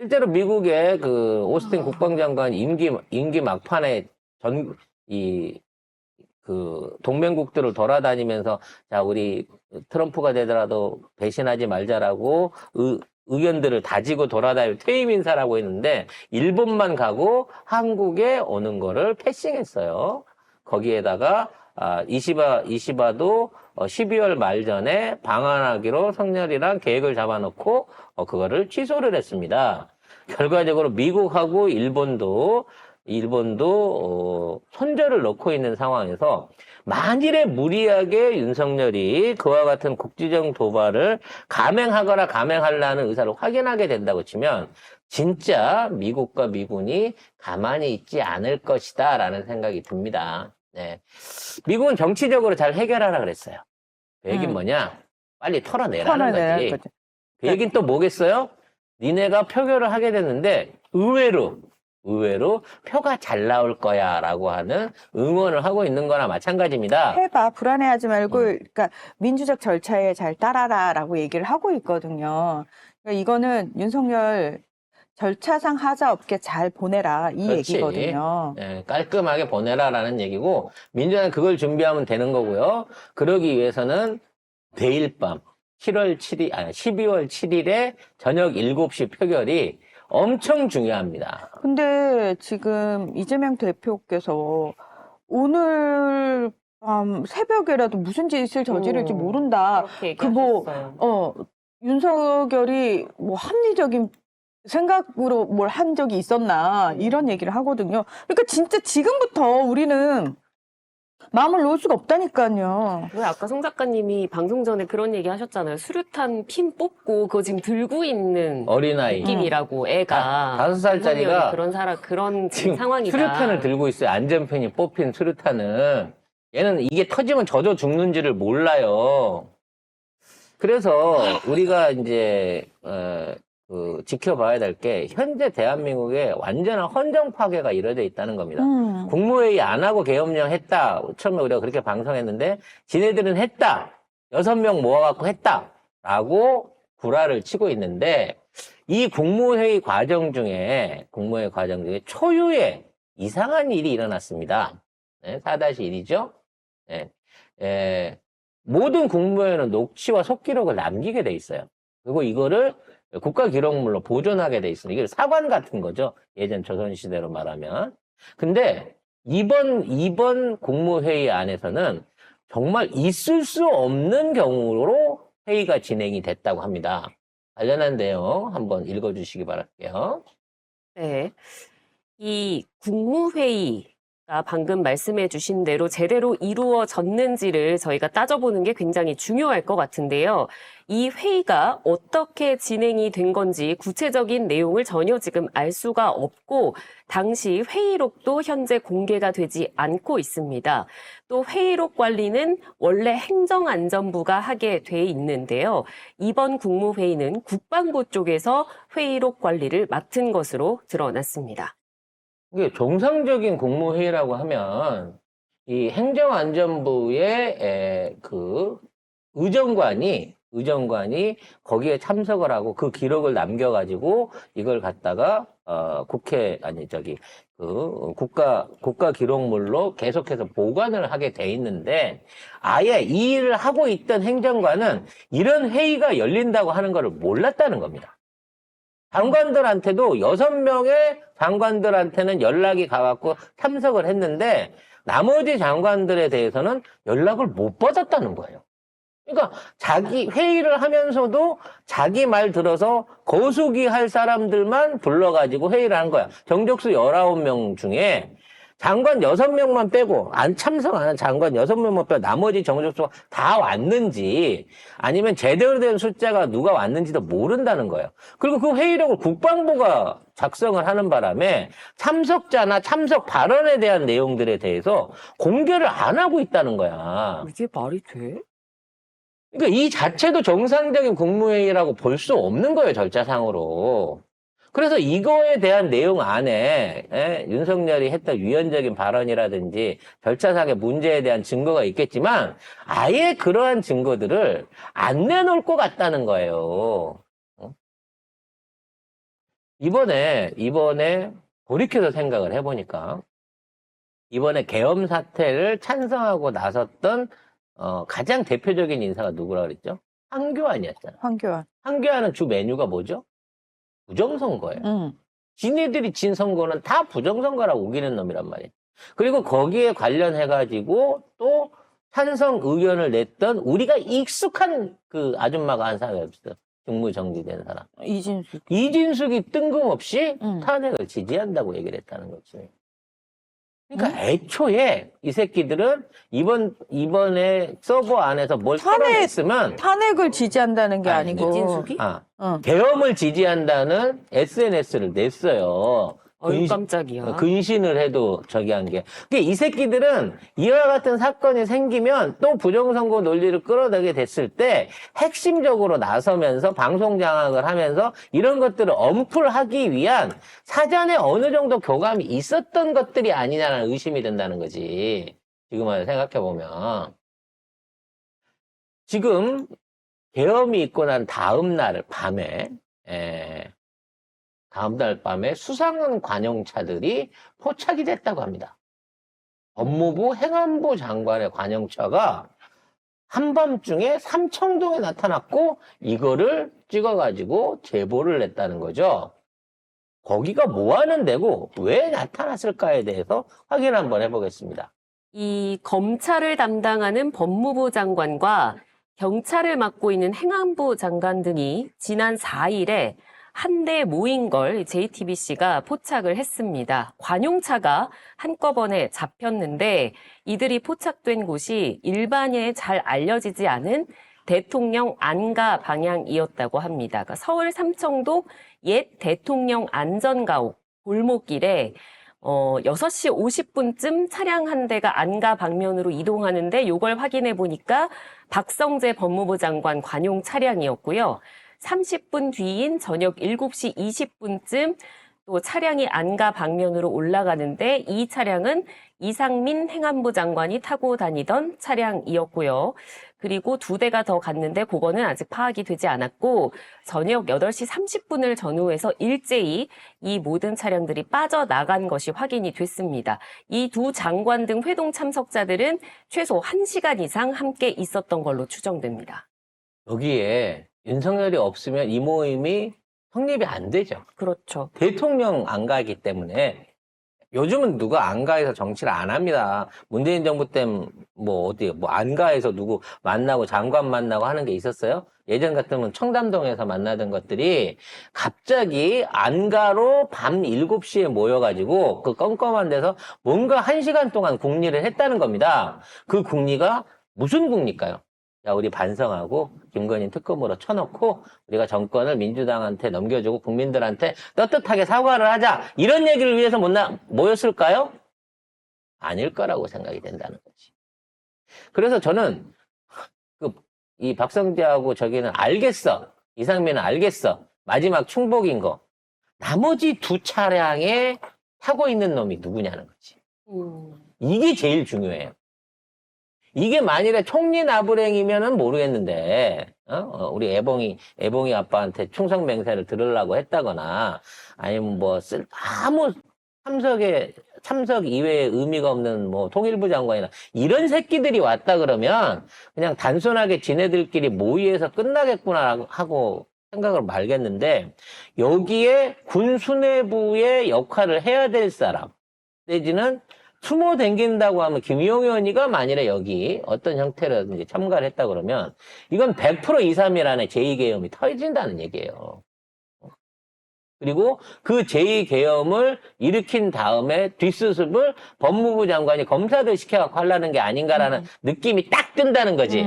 실제로 미국의 그 오스틴 국방장관 임기 막판에 그 동맹국들을 돌아다니면서 자, 우리 트럼프가 되더라도 배신하지 말자라고 의견들을 다지고 돌아다니는 퇴임 인사라고 했는데 일본만 가고 한국에 오는 거를 패싱했어요. 거기에다가 이시바도 12월 말 전에 방한하기로 성렬이랑 계획을 잡아놓고 그거를 취소를 했습니다. 결과적으로 미국하고 일본도 손절을 놓고 있는 상황에서 만일에 무리하게 윤석열이 그와 같은 국지적 도발을 감행하거나 감행하려는 의사를 확인하게 된다고 치면 진짜 미국과 미군이 가만히 있지 않을 것이다 라는 생각이 듭니다. 네. 미국은 정치적으로 잘 해결하라 그랬어요. 그 얘기는 뭐냐? 빨리 털어내라는 거지. 그 얘기는 또 뭐겠어요? 니네가 표결을 하게 됐는데 의외로 표가 잘 나올 거야 라고 하는 응원을 하고 있는 거나 마찬가지입니다. 해봐. 불안해하지 말고 그러니까 민주적 절차에 잘 따라라 라고 얘기를 하고 있거든요. 그러니까 이거는 윤석열 절차상 하자 없게 잘 보내라 이 그렇지. 얘기거든요. 예, 깔끔하게 보내라라는 얘기고 민주당은 그걸 준비하면 되는 거고요. 그러기 위해서는 내일 밤 12월 7일에 저녁 7시 표결이 엄청 중요합니다. 근데 지금 이재명 대표께서 오늘 밤 새벽에라도 무슨 짓을 저지를지 모른다. 윤석열이 뭐 합리적인 생각으로 뭘 한 적이 있었나 이런 얘기를 하거든요. 그러니까 진짜 지금부터 우리는 마음을 놓을 수가 없다니까요. 왜 아까 송 작가님이 방송 전에 그런 얘기 하셨잖아요. 수류탄 핀 뽑고 그거 지금 들고 있는 어린아이. 느낌이라고 애가 5살짜리가 그런 지금 상황이다. 수류탄을 들고 있어요. 안전핀이 뽑힌 수류탄은. 얘는 이게 터지면 젖어 죽는지를 몰라요. 그래서 우리가 이제 지켜봐야 될 게 현재 대한민국에 완전한 헌정 파괴가 이루어져 있다는 겁니다. 국무회의 안 하고 계엄령 했다. 처음에 우리가 그렇게 방송했는데 지네들은 했다. 6명 모아갖고 했다. 라고 구라를 치고 있는데 이 국무회의 과정 중에 초유의 이상한 일이 일어났습니다. 네, 4-1이죠. 네, 모든 국무회의는 녹취와 속기록을 남기게 돼 있어요. 그리고 이거를 국가기록물로 보존하게 돼 있어요. 이게 사관 같은 거죠. 예전 조선시대로 말하면. 근데 이번 국무회의 안에서는 정말 있을 수 없는 경우로 회의가 진행이 됐다고 합니다. 관련한 내용 한번 읽어주시기 바랄게요. 네. 이 국무회의가 방금 말씀해 주신 대로 제대로 이루어졌는지를 저희가 따져보는 게 굉장히 중요할 것 같은데요. 이 회의가 어떻게 진행이 된 건지 구체적인 내용을 전혀 지금 알 수가 없고 당시 회의록도 현재 공개가 되지 않고 있습니다. 또 회의록 관리는 원래 행정안전부가 하게 돼 있는데요. 이번 국무회의는 국방부 쪽에서 회의록 관리를 맡은 것으로 드러났습니다. 이게 정상적인 국무회의라고 하면 이 행정안전부의 그 의정관이 거기에 참석을 하고 그 기록을 남겨가지고 이걸 갖다가 국가기록물로 계속해서 보관을 하게 돼 있는데 아예 이 일을 하고 있던 행정관은 이런 회의가 열린다고 하는 것을 몰랐다는 겁니다. 장관들한테도 6명의 장관들한테는 연락이 가갖고 참석을 했는데 나머지 장관들에 대해서는 연락을 못 받았다는 거예요. 그러니까 자기 회의를 하면서도 자기 말 들어서 거수기 할 사람들만 불러가지고 회의를 한 거야. 정족수 19명 중에 장관 6명만 빼고 안 참석하는 장관 6명만 빼고 나머지 정족수가 다 왔는지 아니면 제대로 된 숫자가 누가 왔는지도 모른다는 거예요. 그리고 그 회의록을 국방부가 작성을 하는 바람에 참석자나 참석 발언에 대한 내용들에 대해서 공개를 안 하고 있다는 거야. 이게 말이 돼? 그러니까 이 자체도 정상적인 국무회의라고 볼 수 없는 거예요, 절차상으로. 그래서 이거에 대한 내용 안에 윤석열이 했던 위헌적인 발언이라든지 절차상의 문제에 대한 증거가 있겠지만 아예 그러한 증거들을 안 내놓을 것 같다는 거예요. 이번에 돌이켜서 생각을 해보니까 이번에 계엄 사태를 찬성하고 나섰던 가장 대표적인 인사가 누구라 그랬죠? 황교안이었잖아. 황교안. 황교안은 주 메뉴가 뭐죠? 부정선거예요. 응. 지네들이 진 선거는 다 부정선거라고 우기는 놈이란 말이에요. 그리고 거기에 관련해가지고 또 찬성 의견을 냈던 우리가 익숙한 그 아줌마가 한 사람이 없어. 직무정지된 사람. 이진숙. 이진숙이 뜬금없이 응. 탄핵을 지지한다고 얘기를 했다는 거지. 그러니까 애초에 이 새끼들은 이번에 서버 안에서 뭘 털어냈으면 탄핵을 지지한다는 게 아니, 아니고. 이진숙이? 응. 계엄을 지지한다는 SNS를 냈어요. 어휴, 깜짝이야. 근신을 해도 저기 한 게. 이 새끼들은 이와 같은 사건이 생기면 또 부정선거 논리를 끌어내게 됐을 때 핵심적으로 나서면서 방송 장악을 하면서 이런 것들을 엄풀하기 위한 사전에 어느 정도 교감이 있었던 것들이 아니냐는 의심이 든다는 거지. 지금 생각해보면. 지금 계엄이 있고 난 다음 날 밤에 수상한 관용차들이 포착이 됐다고 합니다. 법무부 행안부 장관의 관용차가 한밤중에 삼청동에 나타났고 이거를 찍어가지고 제보를 했다는 거죠. 거기가 뭐 하는 데고 왜 나타났을까에 대해서 확인 한번 해보겠습니다. 이 검찰을 담당하는 법무부 장관과 경찰을 맡고 있는 행안부 장관 등이 지난 4일에 한데 모인 걸 JTBC가 포착을 했습니다. 관용차가 한꺼번에 잡혔는데 이들이 포착된 곳이 일반에 잘 알려지지 않은 대통령 안가 방향이었다고 합니다. 그러니까 서울 삼청동 옛 대통령 안전가옥 골목길에 6시 50분쯤 차량 한 대가 안가 방면으로 이동하는데 이걸 확인해 보니까 박성재 법무부 장관 관용 차량이었고요. 30분 뒤인 저녁 7시 20분쯤 또 차량이 안가 방면으로 올라가는데 이 차량은 이상민 행안부 장관이 타고 다니던 차량이었고요. 그리고 2대가 더 갔는데 그거는 아직 파악이 되지 않았고 저녁 8시 30분을 전후해서 일제히 이 모든 차량들이 빠져나간 것이 확인이 됐습니다. 이 두 장관 등 회동 참석자들은 최소 1시간 이상 함께 있었던 걸로 추정됩니다. 여기에 윤석열이 없으면 이 모임이 성립이 안 되죠. 그렇죠. 대통령 안가이기 때문에 요즘은 누가 안가에서 정치를 안 합니다. 문재인 정부 때는 안가에서 누구 만나고 장관 만나고 하는 게 있었어요? 예전 같으면 청담동에서 만나던 것들이 갑자기 안가로 밤 7시에 모여가지고 그 껌껌한 데서 뭔가 1시간 동안 국리를 했다는 겁니다. 그 국리가 무슨 국리일까요? 야, 우리 반성하고 김건희 특검으로 쳐놓고 우리가 정권을 민주당한테 넘겨주고 국민들한테 떳떳하게 사과를 하자. 이런 얘기를 위해서 모였을까요? 아닐 거라고 생각이 된다는 거지. 그래서 저는 이 박성재하고 저기는 알겠어. 이상민은 알겠어. 마지막 충복인 거. 나머지 두 차량에 타고 있는 놈이 누구냐는 거지. 이게 제일 중요해요. 이게 만일에 총리 나부랭이면은 모르겠는데, 우리 애봉이 아빠한테 충성 맹세를 들으려고 했다거나, 아니면 아무 참석 이외에 의미가 없는 통일부 장관이나 이런 새끼들이 왔다 그러면 그냥 단순하게 지네들끼리 모의해서 끝나겠구나 하고 생각을 말겠는데, 여기에 군 수뇌부의 역할을 해야 될 사람, 내지는 추모 댕긴다고 하면 김용희 의원이가 만일에 여기 어떤 형태로든지 참가를 했다 그러면 이건 100% 2, 3일 안에 제2계엄이 터진다는 얘기예요. 그리고 그 제2계엄을 일으킨 다음에 뒷수습을 법무부 장관이 검사들 시켜갖고 하려는 게 아닌가라는 느낌이 딱 든다는 거지.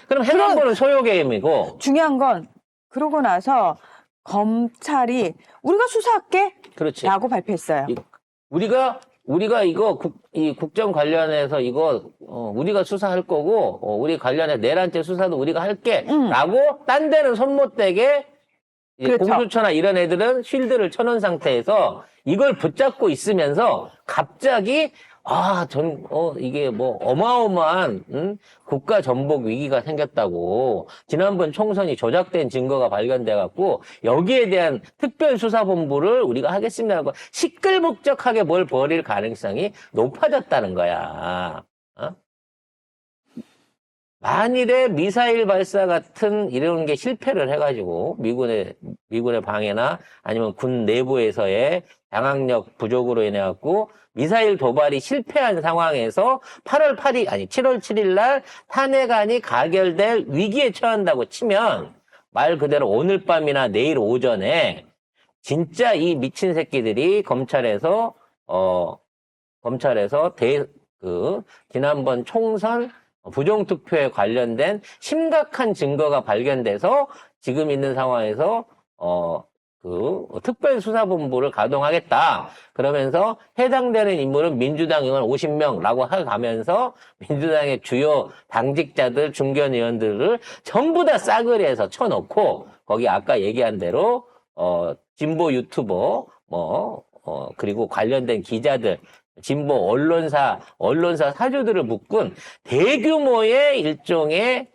그럼 행안부는 소요계엄이고. 중요한 건 그러고 나서 검찰이 우리가 수사할게 그렇지. 라고 발표했어요. 우리가 이거 이 국정 관련해서 이거 우리가 수사할 거고 우리 관련해 내란죄 수사도 우리가 할게라고 딴 데는 손 못 대게 그렇죠. 공수처나 이런 애들은 쉴드를 쳐놓은 상태에서 이걸 붙잡고 있으면서 갑자기 이게 뭐 어마어마한 국가 전복 위기가 생겼다고 지난번 총선이 조작된 증거가 발견돼갖고 여기에 대한 특별수사본부를 우리가 하겠습니다 하고 시끌벅적하게 뭘 벌일 가능성이 높아졌다는 거야. 만일에 미사일 발사 같은 이런 게 실패를 해가지고 미군의 방해나 아니면 군 내부에서의 장악력 부족으로 인해 갖고 미사일 도발이 실패한 상황에서 7월 7일 날 탄핵안이 가결될 위기에 처한다고 치면 말 그대로 오늘 밤이나 내일 오전에 진짜 이 미친 새끼들이 검찰에서 지난번 총선 부정투표에 관련된 심각한 증거가 발견돼서 지금 있는 상황에서 특별수사본부를 가동하겠다. 그러면서 해당되는 인물은 민주당 의원 50명라고 가면서 민주당의 주요 당직자들, 중견 의원들을 전부 다 싸그리해서 쳐놓고 거기 아까 얘기한 대로 진보 유튜버 그리고 관련된 기자들, 진보 언론사 사주들을 묶은 대규모의 일종의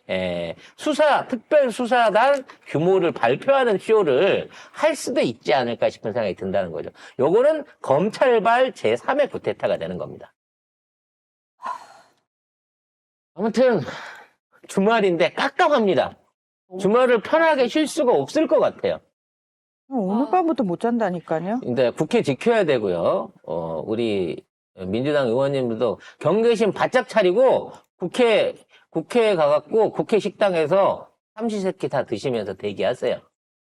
특별수사단 규모를 발표하는 쇼를 할 수도 있지 않을까 싶은 생각이 든다는 거죠. 요거는 검찰발 제3의 쿠데타가 되는 겁니다. 아무튼 주말인데 깝깝합니다. 주말을 편하게 쉴 수가 없을 것 같아요. 오늘 밤부터 못 잔다니까요. 근데 국회 지켜야 되고요. 우리 민주당 의원님들도 경계심 바짝 차리고 국회에 가갖고 국회 식당에서 삼시세끼 다 드시면서 대기하세요.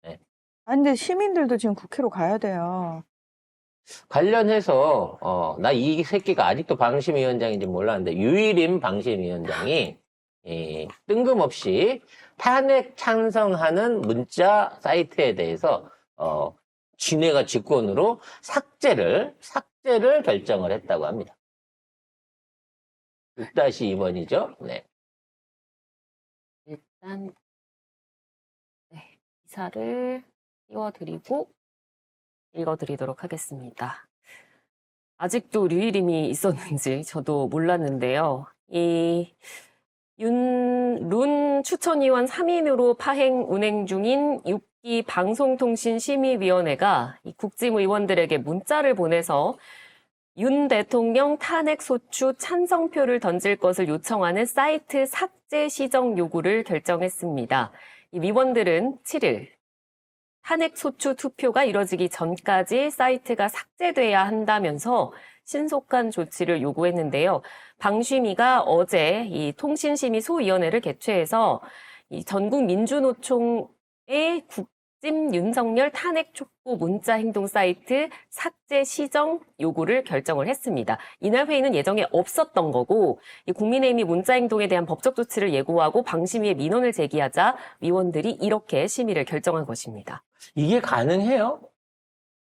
네. 근데 시민들도 지금 국회로 가야 돼요. 관련해서 나 이 새끼가 아직도 방심위원장인지 몰랐는데 유일임 방심위원장이 뜬금없이 탄핵 찬성하는 문자 사이트에 대해서 지네가 직권으로 삭제를 결정을 했다고 합니다. 6-2번이죠. 네. 일단 기사를 띄워드리고 읽어드리도록 하겠습니다. 아직도 류일임이 있었는지 저도 몰랐는데요. 이 룬 추천위원 3인으로 파행 운행 중인 6기 방송통신심의위원회가 이 국짐 의원들에게 문자를 보내서 윤 대통령 탄핵소추 찬성표를 던질 것을 요청하는 사이트 삭제 시정 요구를 결정했습니다. 이 위원들은 7일 탄핵소추 투표가 이뤄지기 전까지 사이트가 삭제돼야 한다면서 신속한 조치를 요구했는데요. 방심위가 어제 이 통신심의 소위원회를 개최해서 이 전국민주노총의 국짐 윤석열 탄핵 촉구 문자 행동 사이트 삭제 시정 요구를 결정을 했습니다. 이날 회의는 예정에 없었던 거고 이 국민의힘이 문자 행동에 대한 법적 조치를 예고하고 방심위에 민원을 제기하자 위원들이 이렇게 심의를 결정한 것입니다. 이게 가능해요?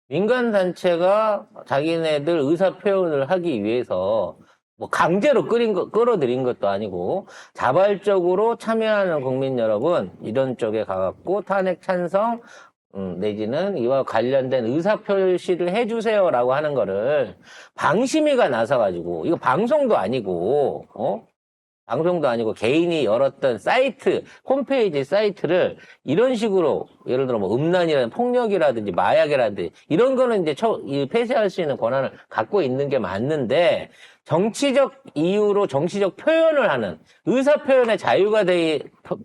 민간단체가 자기네들 의사표현을 하기 위해서 뭐 강제로 끌어들인 것도 아니고 자발적으로 참여하는 국민 여러분 이런 쪽에 가갖고 탄핵 찬성 내지는 이와 관련된 의사표시를 해주세요라고 하는 거를 방심위가 나서가지고 이거 방송도 아니고 개인이 열었던 사이트, 홈페이지 사이트를 이런 식으로 예를 들어 뭐 음란이라든지 폭력이라든지 마약이라든지 이런 거는 이제 폐쇄할 수 있는 권한을 갖고 있는 게 맞는데 정치적 이유로 정치적 표현을 하는 의사표현의 자유가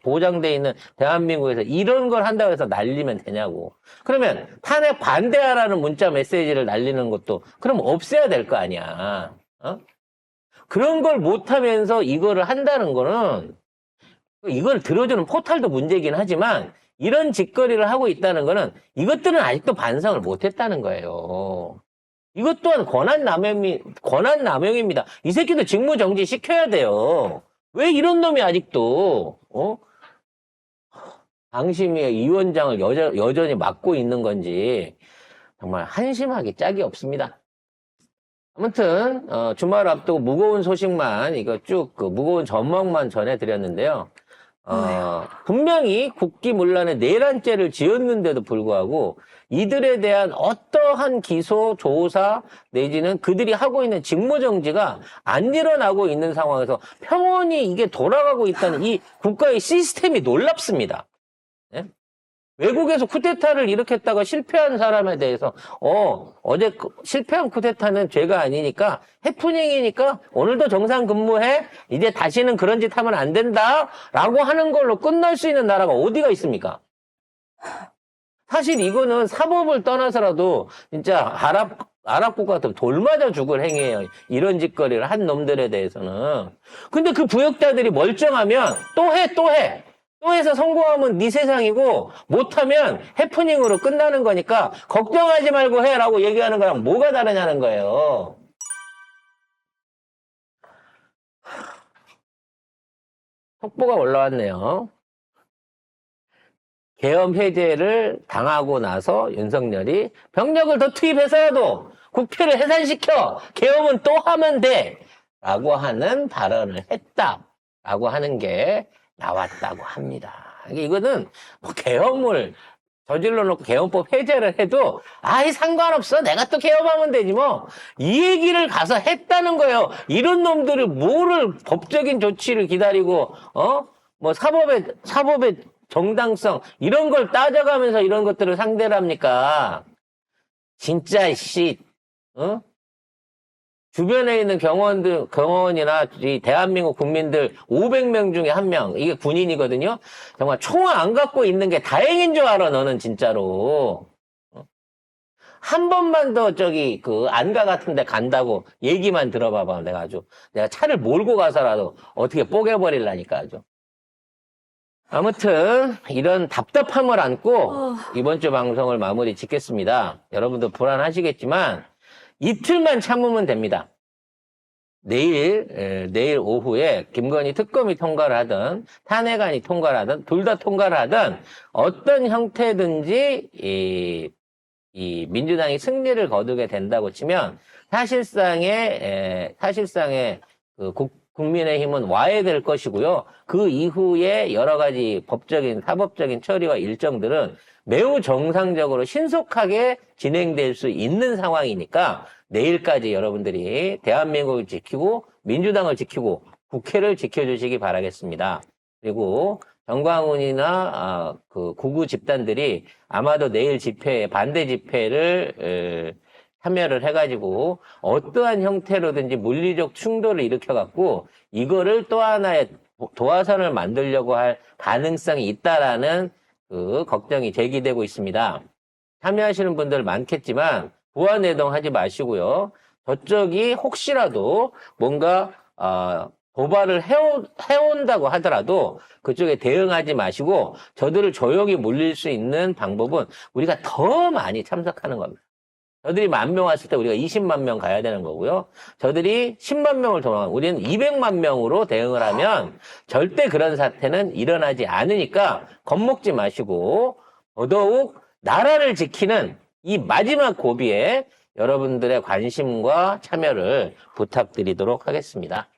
보장되어 있는 대한민국에서 이런 걸 한다고 해서 날리면 되냐고. 그러면 탄핵 반대하라는 문자 메시지를 날리는 것도 그럼 없애야 될 거 아니야. 그런 걸 못하면서 이거를 한다는 거는 이걸 들어주는 포탈도 문제긴 하지만 이런 짓거리를 하고 있다는 거는 이것들은 아직도 반성을 못했다는 거예요. 이것 또한 권한남용입니다. 이 새끼도 직무정지 시켜야 돼요. 왜 이런 놈이 아직도 방심위의 위원장을 여전히 맡고 있는 건지 정말 한심하기 짝이 없습니다. 아무튼 주말 앞두고 무거운 소식만 이거 쭉 무거운 전망만 전해드렸는데요. 분명히 국기문란에 내란죄를 지었는데도 불구하고 이들에 대한 어떠한 기소, 조사 내지는 그들이 하고 있는 직무정지가 안 일어나고 있는 상황에서 평온히 이게 돌아가고 있다는 이 국가의 시스템이 놀랍습니다. 예? 외국에서 쿠데타를 일으켰다가 실패한 사람에 대해서 어제 실패한 쿠데타는 죄가 아니니까 해프닝이니까 오늘도 정상 근무해 이제 다시는 그런 짓 하면 안 된다 라고 하는 걸로 끝날 수 있는 나라가 어디가 있습니까? 사실 이거는 사법을 떠나서라도 진짜 아랍 국가 같은 돌 맞아 죽을 행위예요. 이런 짓거리를 한 놈들에 대해서는. 근데 그 부역자들이 멀쩡하면 또 해. 또 해서 성공하면 네 세상이고 못하면 해프닝으로 끝나는 거니까 걱정하지 말고 해라고 얘기하는 거랑 뭐가 다르냐는 거예요. 속보가 올라왔네요. 계엄 해제를 당하고 나서 윤석열이 병력을 더 투입해서라도 국회를 해산시켜 계엄은 또 하면 돼 라고 하는 발언을 했다라고 하는 게 나왔다고 합니다. 이거는 뭐 계엄을 저질러 놓고 계엄법 해제를 해도 아이 상관없어 내가 또 계엄하면 되지 뭐 이 얘기를 가서 했다는 거예요. 이런 놈들을 뭐를 법적인 조치를 기다리고 뭐 사법의 정당성 이런 걸 따져가면서 이런 것들을 상대를 합니까? 진짜 주변에 있는 경호원이나 이 대한민국 국민들 500명 중에 1명, 이게 군인이거든요. 정말 총을 안 갖고 있는 게 다행인 줄 알아, 너는 진짜로. 한 번만 더 안가 같은 데 간다고 얘기만 들어봐봐, 내가 차를 몰고 가서라도 어떻게 뽀개버리려니까 아주. 아무튼 이런 답답함을 안고 이번 주 방송을 마무리 짓겠습니다. 여러분도 불안하시겠지만 이틀만 참으면 됩니다. 내일 오후에 김건희 특검이 통과를 하든 탄핵안이 통과를 하든 둘 다 통과를 하든 어떤 형태든지 이 민주당이 승리를 거두게 된다고 치면 사실상의 국민의힘은 와해될 것이고요. 그 이후에 여러 가지 법적인, 사법적인 처리와 일정들은 매우 정상적으로 신속하게 진행될 수 있는 상황이니까 내일까지 여러분들이 대한민국을 지키고 민주당을 지키고 국회를 지켜주시기 바라겠습니다. 그리고 정광훈이나 그 구구 집단들이 아마도 내일 집회에 반대 집회를 참여를 해가지고 어떠한 형태로든지 물리적 충돌을 일으켜갖고 이거를 또 하나의 도화선을 만들려고 할 가능성이 있다라는 그 걱정이 제기되고 있습니다. 참여하시는 분들 많겠지만 부안해동하지 마시고요. 저쪽이 혹시라도 뭔가 도발을 해온다고 하더라도 그쪽에 대응하지 마시고 저들을 조용히 물릴 수 있는 방법은 우리가 더 많이 참석하는 겁니다. 저들이 10,000명 왔을 때 우리가 20만 명 가야 되는 거고요. 저들이 10만 명을 동원, 우리는 200만 명으로 대응을 하면 절대 그런 사태는 일어나지 않으니까 겁먹지 마시고 더더욱 나라를 지키는 이 마지막 고비에 여러분들의 관심과 참여를 부탁드리도록 하겠습니다.